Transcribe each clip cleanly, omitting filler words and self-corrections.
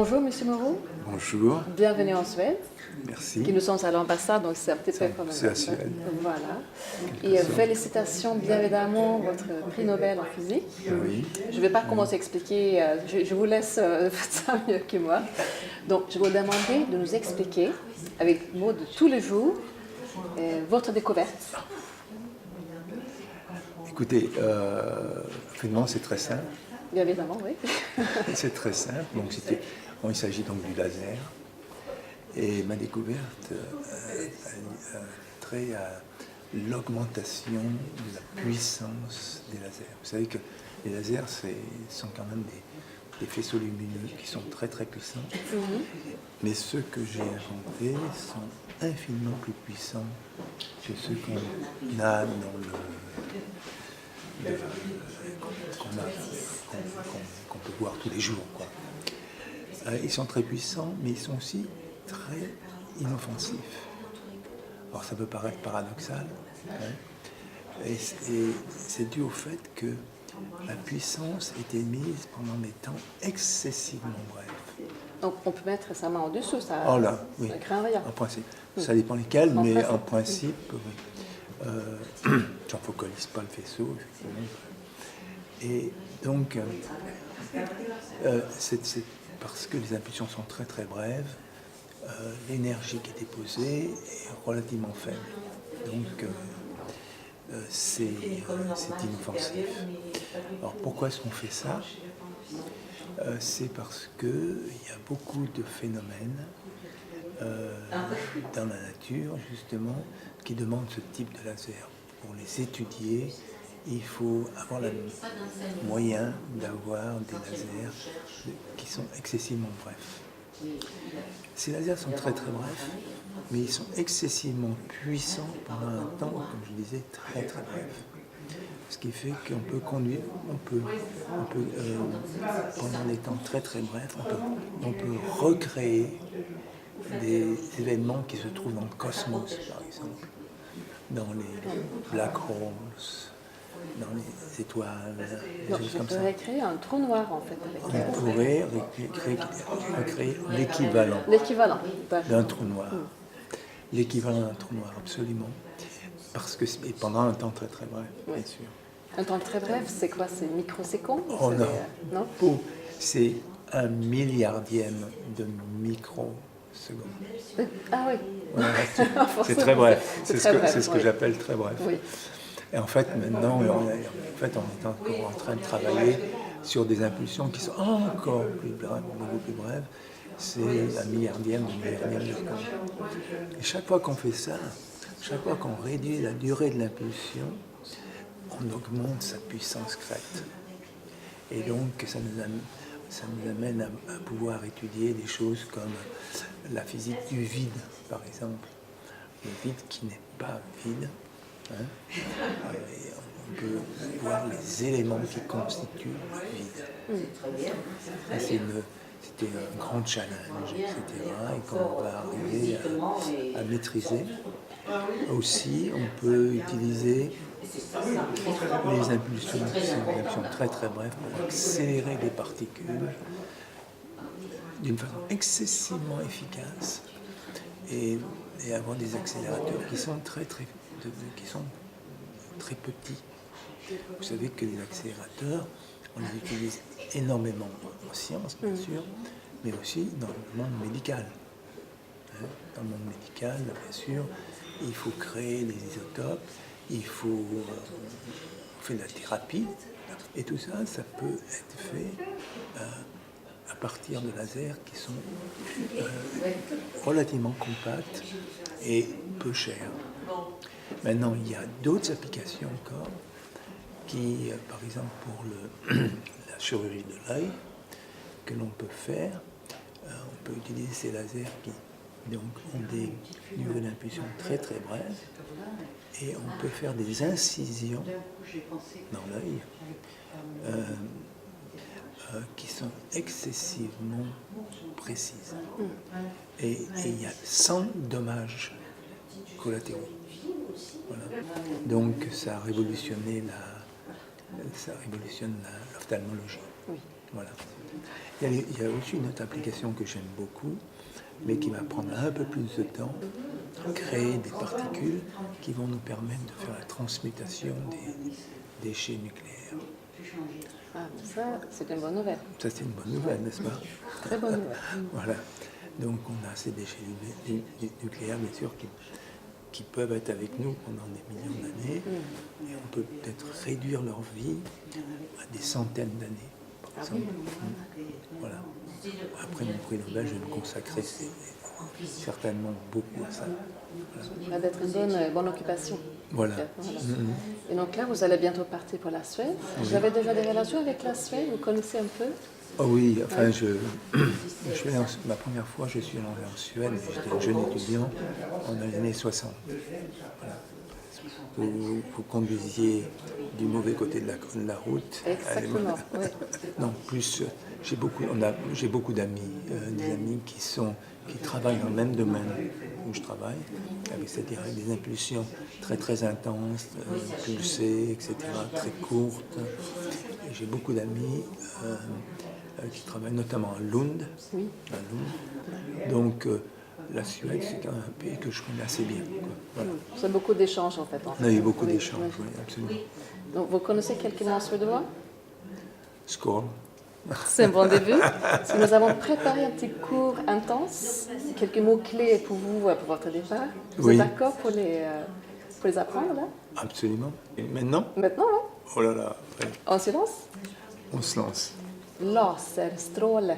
Bonjour Monsieur Moreau. Bonjour. Bienvenue en Suède. Merci. Qui nous sommes à l'ambassade, donc c'est un petit peu comme c'est la Suède. Voilà. Et félicitations bien évidemment votre prix Nobel en physique. Oui. Je ne vais pas commencer à expliquer, je vous laisse faire ça mieux que moi. Donc je vous demander de nous expliquer, avec mots de tous les jours, votre découverte. Écoutez, finalement c'est très simple. Bien évidemment, oui. C'est très simple. Donc, il s'agit donc du laser. Et ma découverte a trait à l'augmentation de la puissance des lasers. Vous savez que les lasers sont quand même des faisceaux lumineux qui sont très très puissants. Mais ceux que j'ai inventés sont infiniment plus puissants que ceux qu'on a qu'on peut voir tous les jours, quoi. Ils sont très puissants, mais ils sont aussi très inoffensifs. Alors ça peut paraître paradoxal, hein, et c'est dû au fait que la puissance est émise pendant des temps excessivement brefs. Donc on peut mettre sa main en dessous, ça oui. Ne craint rien. En principe. Ça dépend lesquels, mais en principe, oui. Tu ne focalises pas le faisceau, effectivement. Et donc, c'est parce que les impulsions sont très très brèves, l'énergie qui est déposée est relativement faible. Donc, c'est inoffensif. Alors, pourquoi est-ce qu'on fait ça? C'est parce qu'il y a beaucoup de phénomènes dans la nature, justement, qui demandent ce type de laser. Pour les étudier, il faut avoir le moyen d'avoir des lasers qui sont excessivement brefs. Ces lasers sont très très brefs, mais ils sont excessivement puissants pendant un temps, comme je disais, très très bref. Ce qui fait qu'on peut conduire, pendant des temps très très brefs, on peut recréer des événements qui se trouvent dans le cosmos, par exemple, dans les black holes, dans les étoiles, des choses comme ça. On pourrait créer un trou noir, en fait. On pourrait recréer l'équivalent d'un trou noir. L'équivalent d'un trou noir, absolument. Et pendant un temps très très bref, bien sûr. Un temps très bref, c'est quoi? C'est microsecondes? Oh non, c'est 1/1000e de microseconde. Ah oui. Voilà, c'est très bref. C'est ce que j'appelle très bref. Oui. Et en fait, maintenant, on est encore en train de travailler sur des impulsions qui sont encore plus brèves, beaucoup plus brèves. C'est 1/1000e de milliardième de seconde. Et chaque fois qu'on fait ça, chaque fois qu'on réduit la durée de l'impulsion, on augmente sa puissance crête. Et donc, ça nous amène à pouvoir étudier des choses comme la physique du vide, par exemple. Le vide qui n'est pas vide. Hein. On peut voir les éléments qui constituent le vide. C'était un grand challenge, etc., et qu'on va arriver à maîtriser. Aussi, on peut utiliser les impulsions très très brèves pour accélérer des particules d'une façon excessivement efficace et avoir des accélérateurs qui sont très petits. Vous savez que les accélérateurs, on les utilise énormément en sciences, bien sûr, mais aussi dans le monde médical. Dans le monde médical, bien sûr, il faut créer des isotopes, on fait de la thérapie, et tout ça, ça peut être fait à partir de lasers qui sont relativement compacts et peu chers. Maintenant, il y a d'autres applications encore qui, par exemple pour la chirurgie de l'œil, que l'on peut faire, on peut utiliser ces lasers qui donc ont des durées d'impulsion très très brèves, et on peut faire des incisions dans l'œil qui sont excessivement précises. Et il y a 100 dommages collatéraux. Voilà. Donc ça révolutionne l'ophtalmologie. Oui. Voilà. Il y a aussi une autre application que j'aime beaucoup, mais qui va prendre un peu plus de temps, créer des particules qui vont nous permettre de faire la transmutation des déchets nucléaires. Ah, ça, c'est une bonne nouvelle. Ça, c'est une bonne nouvelle, n'est-ce pas? Très bonne nouvelle. Voilà. Donc, on a ces déchets nucléaires, bien sûr, qui peuvent être avec nous pendant des millions d'années, et on peut peut-être réduire leur vie à des centaines d'années, par exemple. Voilà. Après mon prix Nobel, je vais me consacrer certainement beaucoup à ça. Voilà. Ça va être une bonne occupation. Voilà. Et donc là, vous allez bientôt partir pour la Suède. Vous avez déjà des relations avec la Suède? Vous connaissez un peu? Oh oui, enfin, ma première fois, je suis allé en Suède, j'étais un jeune étudiant dans les années 60. Voilà. Vous conduisiez du mauvais côté de la route. Exactement, oui. Non, plus, j'ai beaucoup d'amis, des amis qui travaillent dans le même domaine où je travaille, c'est-à-dire avec des impulsions très très intenses, pulsées, etc., très courtes. Et j'ai beaucoup d'amis qui travaillent notamment à Lund. Oui. Donc la Suède, c'est un pays que je connais assez bien. Voilà. C'est beaucoup d'échanges en fait. On a eu beaucoup d'échanges, oui, absolument. Donc vous connaissez quelques mots en suédois? Skål. C'est un bon début. Parce que nous avons préparé un petit cours intense, quelques mots-clés pour vous, pour votre départ. Vous êtes d'accord pour les apprendre là? Absolument. Et maintenant? Maintenant, oui. Oh là là. Ouais. On se lance? On se lance. Laserstråle.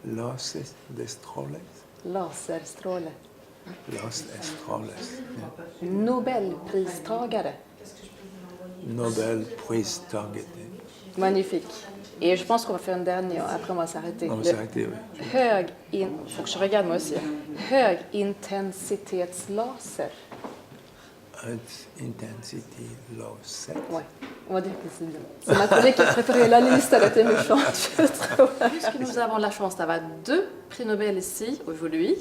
Laserstråle. Laserstråle. Laserstråle. Nobelpristagare. Nobelpristagare. Magnifique. Et je pense qu'on va faire une dernière, après on va s'arrêter. On va s'arrêter, oui. Faut que je regarde moi aussi. Högintensitetslaser. Intensity laser. Ouais, on va dire que c'est bien. C'est ma collègue qui a préparé la liste, elle était méchante, je trouve. Puisque nous avons la chance d'avoir 2 prix Nobel ici, aujourd'hui.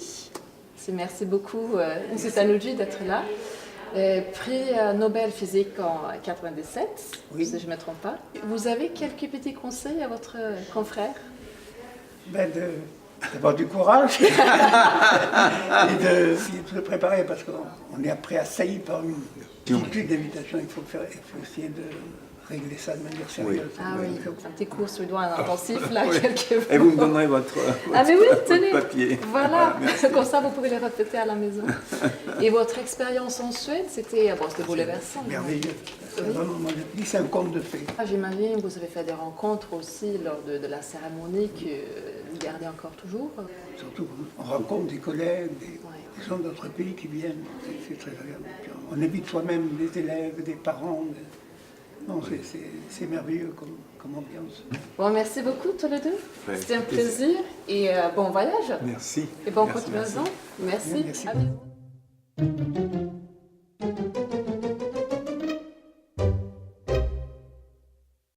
Merci beaucoup, M. Tanuji, d'être là. Prix Nobel physique en 97, si je ne me trompe pas. Vous avez quelques petits conseils à votre confrère? D'avoir du courage et de se préparer parce qu'on est après assailli par une multitude d'invitations. Il faut essayer de régler ça de manière sérieuse. Ah oui, un petit cours suédois intensif là, quelques fois. Et vous me donnerez votre mais oui, tenez, papier. Voilà, comme ça vous pouvez les répéter à la maison. Et votre expérience en Suède, c'était bouleversant. Merveilleux. Vraiment, je dis c'est un conte de fées. J'imagine que vous avez fait des rencontres aussi lors de la cérémonie que vous gardez encore toujours. Surtout, on rencontre des collègues, des gens d'autres pays qui viennent. C'est très agréable. Puis on invite soi-même des élèves, des parents. Non, c'est merveilleux comme ambiance. Bon, merci beaucoup tous les deux. C'était un plaisir et bon voyage. Merci. Et bonne continuation. Merci. Merci. À bientôt.